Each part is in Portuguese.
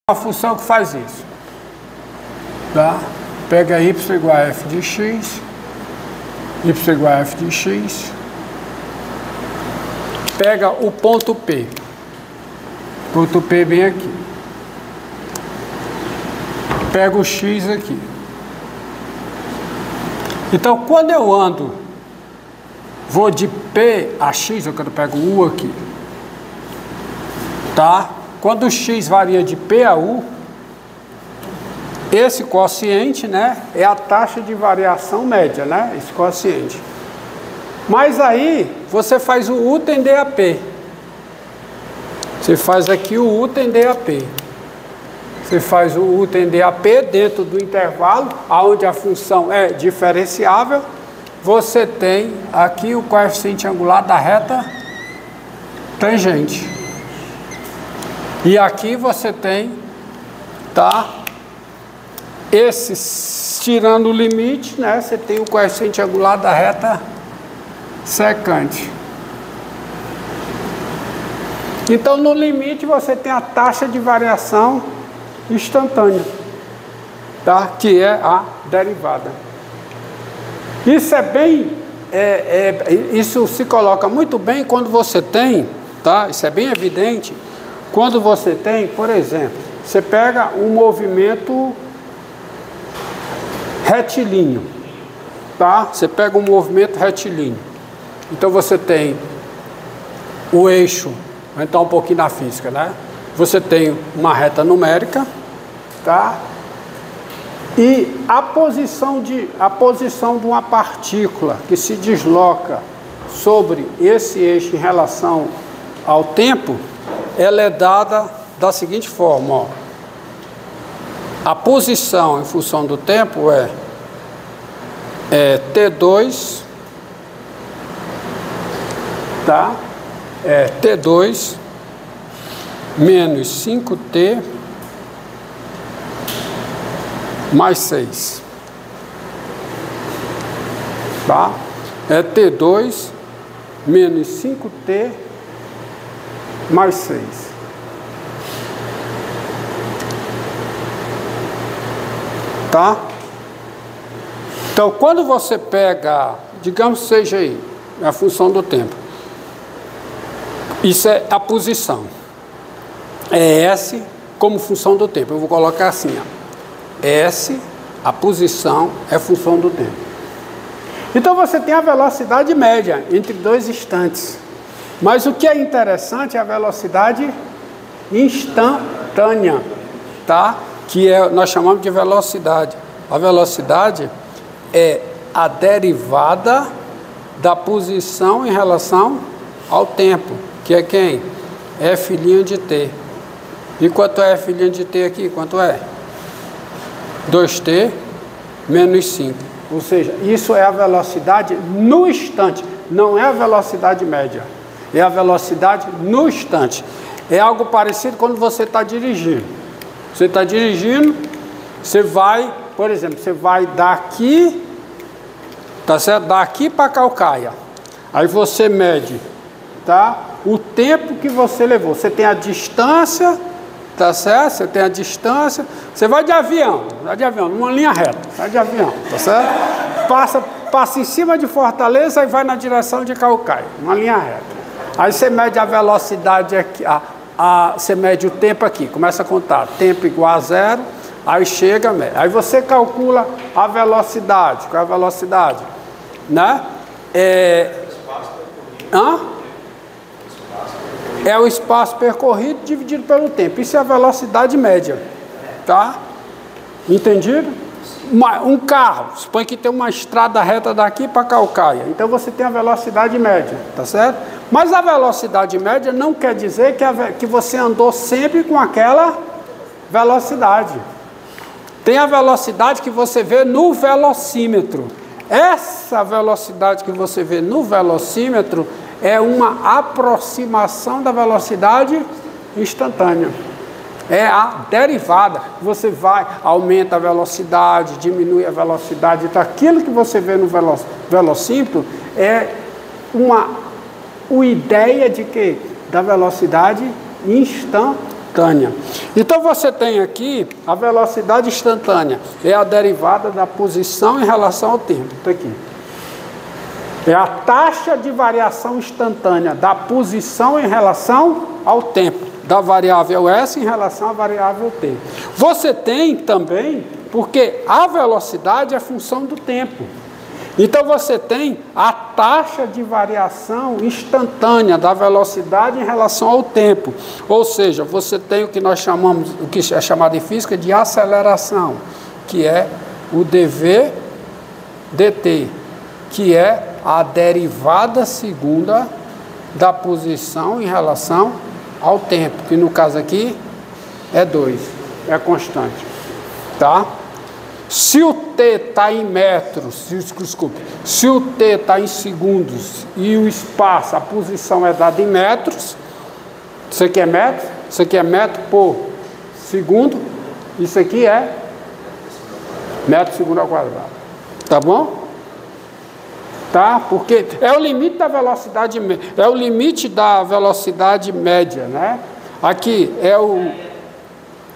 uma função que faz isso, tá? Pega y igual a f de x, y igual a f de x, pega o ponto P bem aqui, pega o x aqui. Então, quando eu ando, vou de P a x, eu quero pegar o U aqui, tá? Quando o x varia de P a U, esse quociente, né, é a taxa de variação média, né, esse quociente. Mas aí, você faz o U tender a P. Você faz aqui o U tender a P. Você faz o U tender a P dentro do intervalo, onde a função é diferenciável. Você tem aqui o coeficiente angular da reta tangente. E aqui você tem, tá? Esses, tirando o limite, né? Você tem o coeficiente angular da reta secante. Então, no limite, você tem a taxa de variação instantânea, tá? Que é a derivada. Isso é bem, isso se coloca muito bem quando você tem, tá? Isso é bem evidente. Quando você tem, por exemplo, você pega um movimento retilíneo, tá? Você pega um movimento retilíneo. Então você tem o eixo, vou entrar um pouquinho na física, né? Você tem uma reta numérica, tá? E a posição de uma partícula que se desloca sobre esse eixo em relação ao tempo, ela é dada da seguinte forma, ó. A posição em função do tempo é T2, tá? É T2 menos 5T mais 6, tá? É T2 menos 5T mais 6. Tá? Então, quando você pega, digamos que seja aí, a função do tempo, isso é a posição. É S como função do tempo. Eu vou colocar assim, ó. S, a posição, é função do tempo. Então, você tem a velocidade média entre dois instantes. Mas o que é interessante é a velocidade instantânea, tá? Que nós chamamos de velocidade. A velocidade é a derivada da posição em relação ao tempo, que é quem? F' de t. E quanto é F' de t aqui? Quanto é? 2t menos 5. Ou seja, isso é a velocidade no instante, não é a velocidade média. É a velocidade no instante. É algo parecido quando você está dirigindo. Você está dirigindo, você vai, por exemplo, você vai daqui, tá certo? Daqui para Calcaia. Aí você mede, tá? O tempo que você levou. Você tem a distância, tá certo? Você tem a distância. Você vai de avião, numa linha reta, vai de avião, tá certo? Passa em cima de Fortaleza e vai na direção de Calcaia, uma linha reta. Aí você mede a velocidade aqui, você mede o tempo aqui, começa a contar, tempo igual a 0, aí chega, mede. Aí você calcula a velocidade, qual é a velocidade? Né? É o espaço percorrido dividido pelo tempo, isso é a velocidade média, tá? Entendido? Um carro, supõe que tem uma estrada reta daqui para Calcaia, então você tem a velocidade média, tá certo? Mas a velocidade média não quer dizer que você andou sempre com aquela velocidade. Tem a velocidade que você vê no velocímetro. Essa velocidade que você vê no velocímetro é uma aproximação da velocidade instantânea. É a derivada. Você vai, aumenta a velocidade, diminui a velocidade. Então, aquilo que você vê no velocímetro é uma ideia de que? Da velocidade instantânea. instantânea. Então você tem aqui a velocidade instantânea, é a derivada da posição em relação ao tempo. Está aqui. É a taxa de variação instantânea da posição em relação ao tempo, da variável S em relação à variável T. Você tem também, porque a velocidade é função do tempo. Então você tem a taxa de variação instantânea da velocidade em relação ao tempo. Ou seja, você tem o que nós chamamos, o que é chamado em física de aceleração, que é o dv dt, que é a derivada segunda da posição em relação ao tempo, que no caso aqui é 2, é constante, tá? Se o t está em metros, se o t está em segundos e o espaço, a posição é dada em metros, isso aqui é metro por segundo, isso aqui é metro segundo ao quadrado, tá bom? Tá? Porque é o limite da velocidade, é o limite da velocidade média, né? Aqui é o,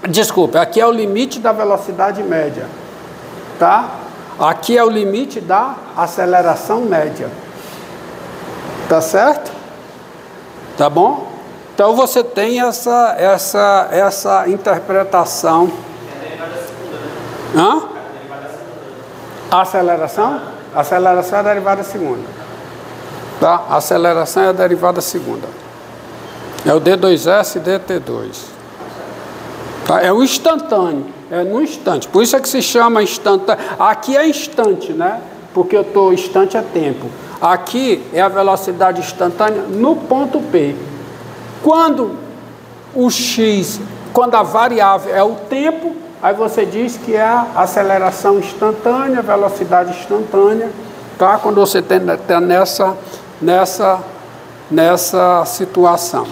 desculpa, aqui é o limite da velocidade média, tá? Aqui é o limite da aceleração média, tá certo? Tá bom? Então você tem essa interpretação. Hã? A aceleração? A aceleração é a derivada segunda. Tá? A aceleração é a derivada segunda. É o D2S e DT2. Tá? É o instantâneo. É no instante. Por isso é que se chama instantâneo. Aqui é instante, né? Porque eu estou instante é tempo. Aqui é a velocidade instantânea no ponto P. Quando o X, quando a variável é o tempo, aí você diz que é a aceleração instantânea, velocidade instantânea, tá? Quando você tem nessa situação.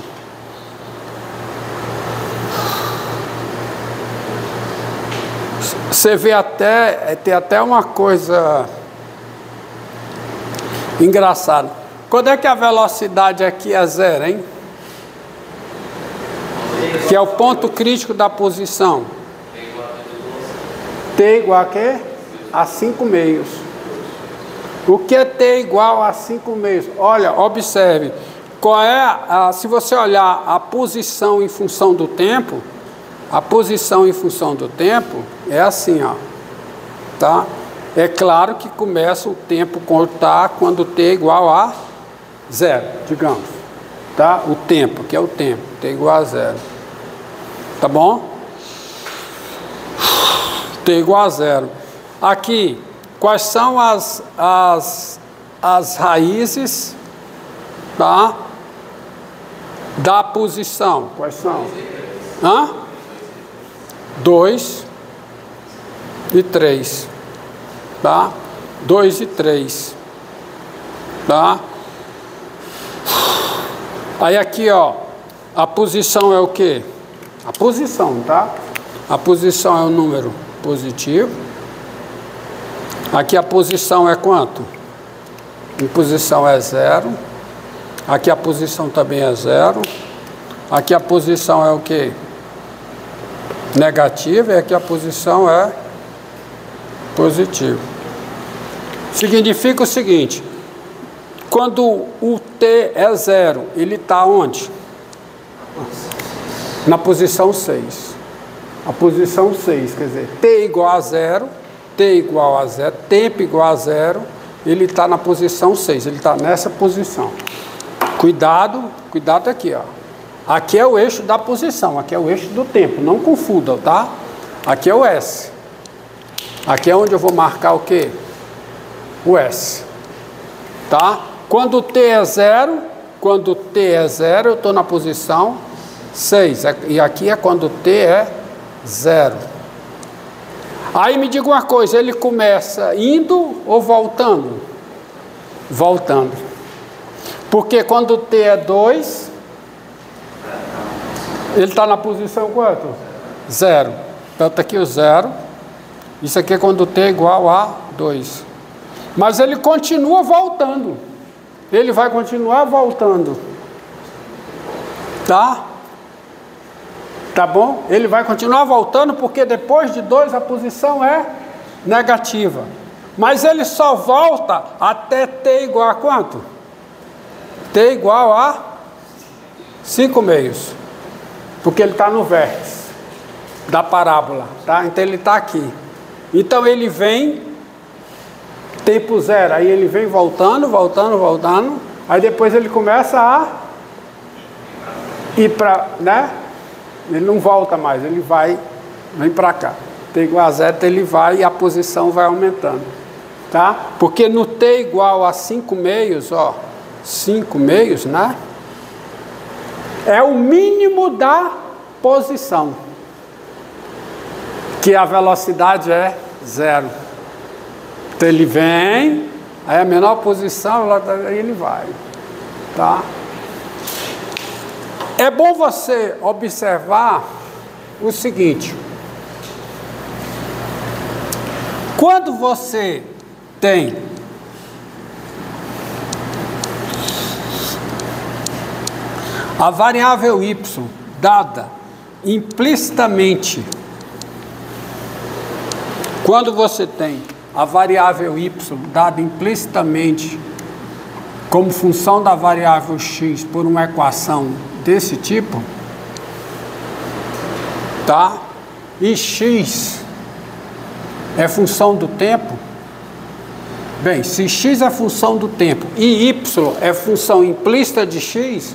Você vê tem até uma coisa engraçada. Quando é que a velocidade aqui é zero, hein? Que é o ponto crítico da posição. T igual a quê? A 5 meios. O que é T igual a 5 meios? Olha, observe. Qual é se você olhar a posição em função do tempo, a posição em função do tempo é assim, ó. Tá? É claro que começa o tempo contar quando T é igual a 0, digamos. Tá? O tempo, que é o tempo, T igual a 0. Tá bom? T igual a 0. Aqui, quais são as raízes, tá, da posição? Quais são? 2 e 3. Tá? 2 e 3. Tá? Aí aqui, ó, a posição é o quê? A posição, tá? A posição é o número positivo. Aqui a posição é quanto? Em posição é 0. Aqui a posição também é 0. Aqui a posição é o quê? Negativa. E aqui a posição é positiva. Significa o seguinte: quando o T é 0, ele está onde? Na posição 6. A posição 6, quer dizer, T igual a 0, T igual a 0, tempo igual a 0, ele está na posição 6, ele está nessa posição. Cuidado aqui, ó. Aqui é o eixo da posição, aqui é o eixo do tempo, não confundam, tá? Aqui é o S. Aqui é onde eu vou marcar o quê? O S. Tá? Quando T é 0, eu estou na posição 6. E aqui é quando T é 0. Aí me diga uma coisa, ele começa indo ou voltando? Voltando. Porque quando T é 2, ele está na posição quanto? 0. Então está aqui o 0. Isso aqui é quando T é igual a 2. Mas ele continua voltando. Ele vai continuar voltando. Tá? Tá bom? Ele vai continuar voltando porque depois de 2 a posição é negativa. Mas ele só volta até t igual a quanto? T igual a 5 meios. Porque ele está no vértice da parábola, tá? Então ele está aqui. Então ele vem, tempo zero, aí ele vem voltando. Aí depois ele começa a ir para, né? Ele não volta mais, ele vem para cá. T igual a zero, ele vai e a posição vai aumentando, tá? Porque no T igual a 5 meios, ó, 5 meios, né? É o mínimo da posição, que a velocidade é zero. Então ele vem, aí a menor posição, aí ele vai, tá? É bom você observar o seguinte: quando você tem a variável y dada implicitamente, quando você tem a variável y dada implicitamente como função da variável x por uma equação desse tipo, tá? E x é função do tempo. Bem, se x é função do tempo e y é função implícita de x,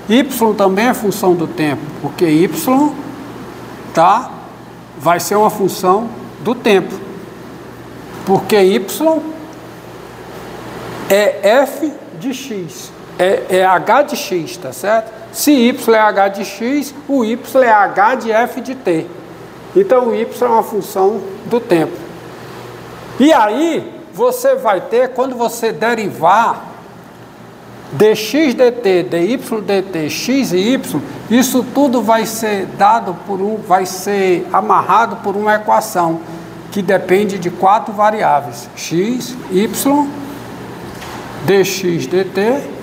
y também é função do tempo, porque y, tá? Vai ser uma função do tempo, porque y é f de x, é h de x, tá certo? Se y é h de x, o y é h de f de t. Então o y é uma função do tempo. E aí você vai ter, quando você derivar dx dt, dy dt, x e y, isso tudo vai ser dado vai ser amarrado por uma equação que depende de 4 variáveis: x, y, dx dt,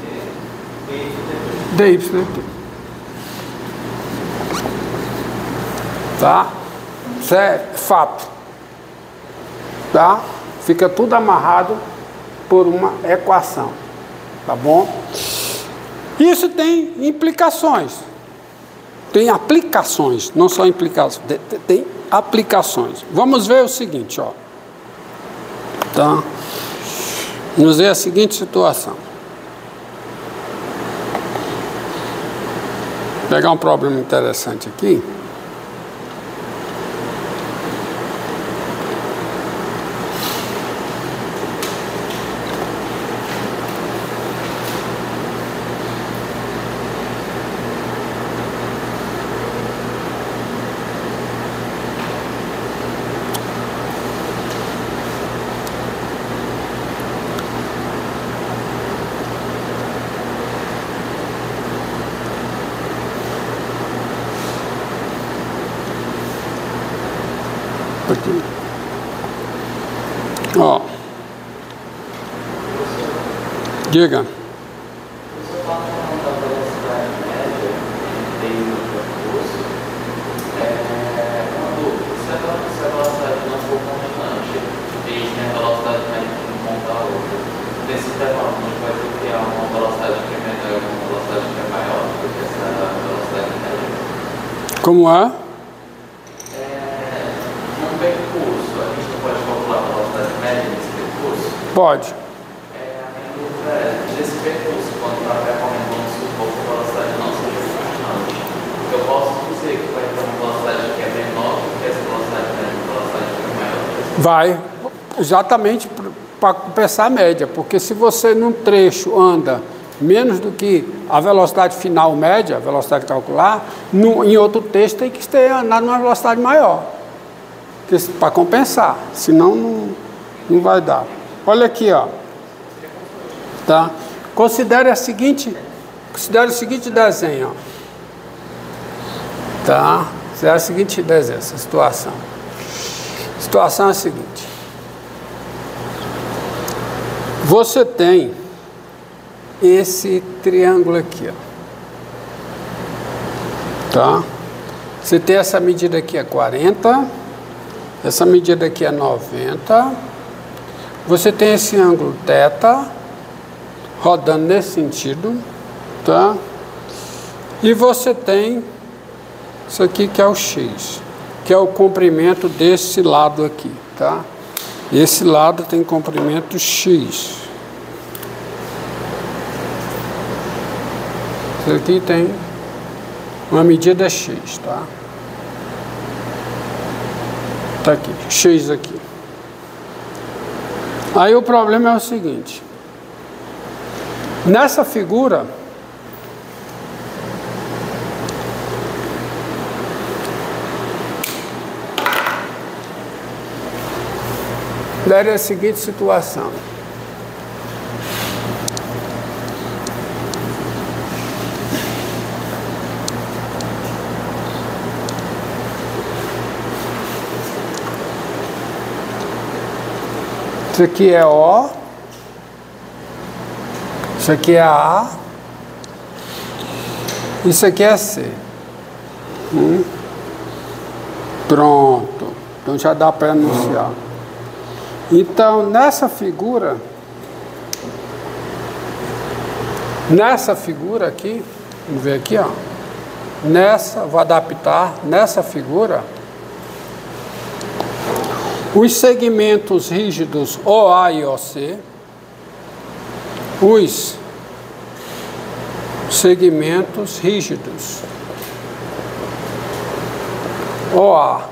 dy dt. Tá? Isso é fato. Tá? Fica tudo amarrado por uma equação. Tá bom? Isso tem implicações. Tem aplicações, não só implicações, tem aplicações. Vamos ver o seguinte, ó. Tá? Vamos ver a seguinte situação. Vou pegar um problema interessante aqui. Aqui. Ó. Diga. Como é? Pode. Nesse percurso, quando está recomendando se o pouco a velocidade não seja constante, eu posso dizer que vai ter uma velocidade que é menor do que essa velocidade média, uma velocidade que é maior. Vai, exatamente para compensar a média, porque se você num trecho anda menos do que a velocidade final média, a velocidade calcular, em outro texto tem que ter andado numa velocidade maior, para compensar, senão não vai dar. Olha aqui, ó. Tá? Considere o seguinte desenho, ó. Tá? Considere o seguinte desenho, essa situação. A situação é a seguinte. Você tem esse triângulo aqui, ó. Tá? Você tem essa medida aqui é 40, essa medida aqui é 90. Você tem esse ângulo θ, rodando nesse sentido, tá? E você tem isso aqui que é o x, que é o comprimento desse lado aqui, tá? Esse lado tem comprimento x. Isso aqui tem uma medida x, tá? Tá aqui, x aqui. Aí o problema é o seguinte. Nessa figura, daria a seguinte situação. Isso aqui é O, isso aqui é A, isso aqui é C. Pronto. Então já dá para anunciar. Então, nessa figura aqui, vamos ver aqui, ó. Vou adaptar nessa figura. Os segmentos rígidos OA e OC, os segmentos rígidos OA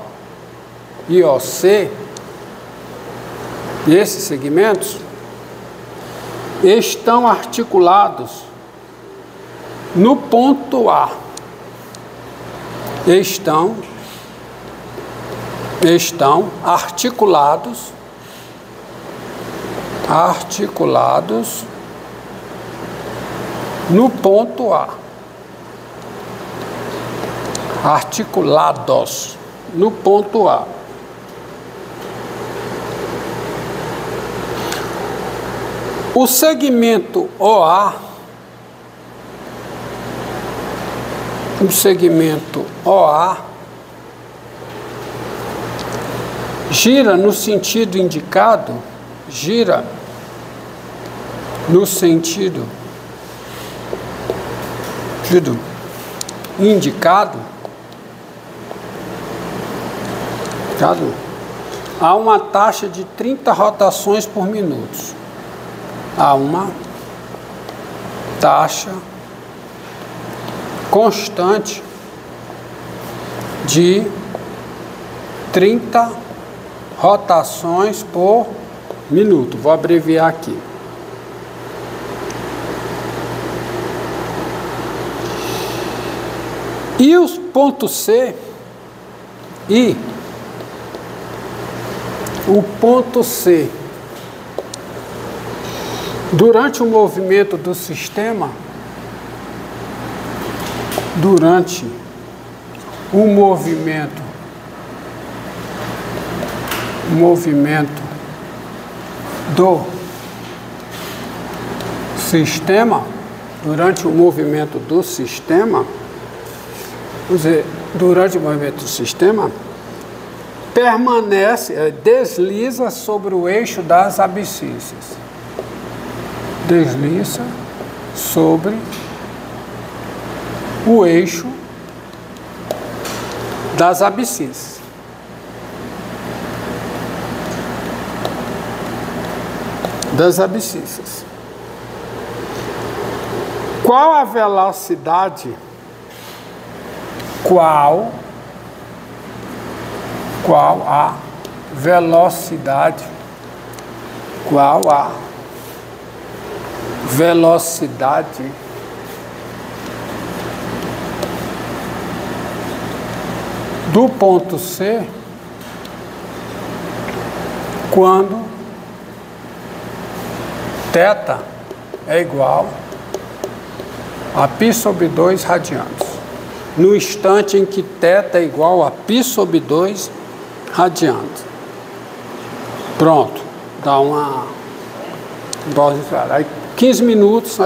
e OC, esses segmentos estão articulados no ponto A. Estão articulados no ponto A. Articulados no ponto A. O segmento OA, gira no sentido indicado, a uma taxa de 30 rotações por minuto. Há uma taxa constante de 30 rotações por minuto. Vou abreviar aqui. E os pontos C e o ponto C, durante o movimento do sistema, permanece, desliza sobre o eixo das abscissas. Desliza sobre o eixo das abscissas. Qual a velocidade? Qual a velocidade do ponto C quando θ é igual a π/2 radianos? No instante em que θ é igual a π/2 radianos. Pronto, dá uma dose. Aí 15 minutos,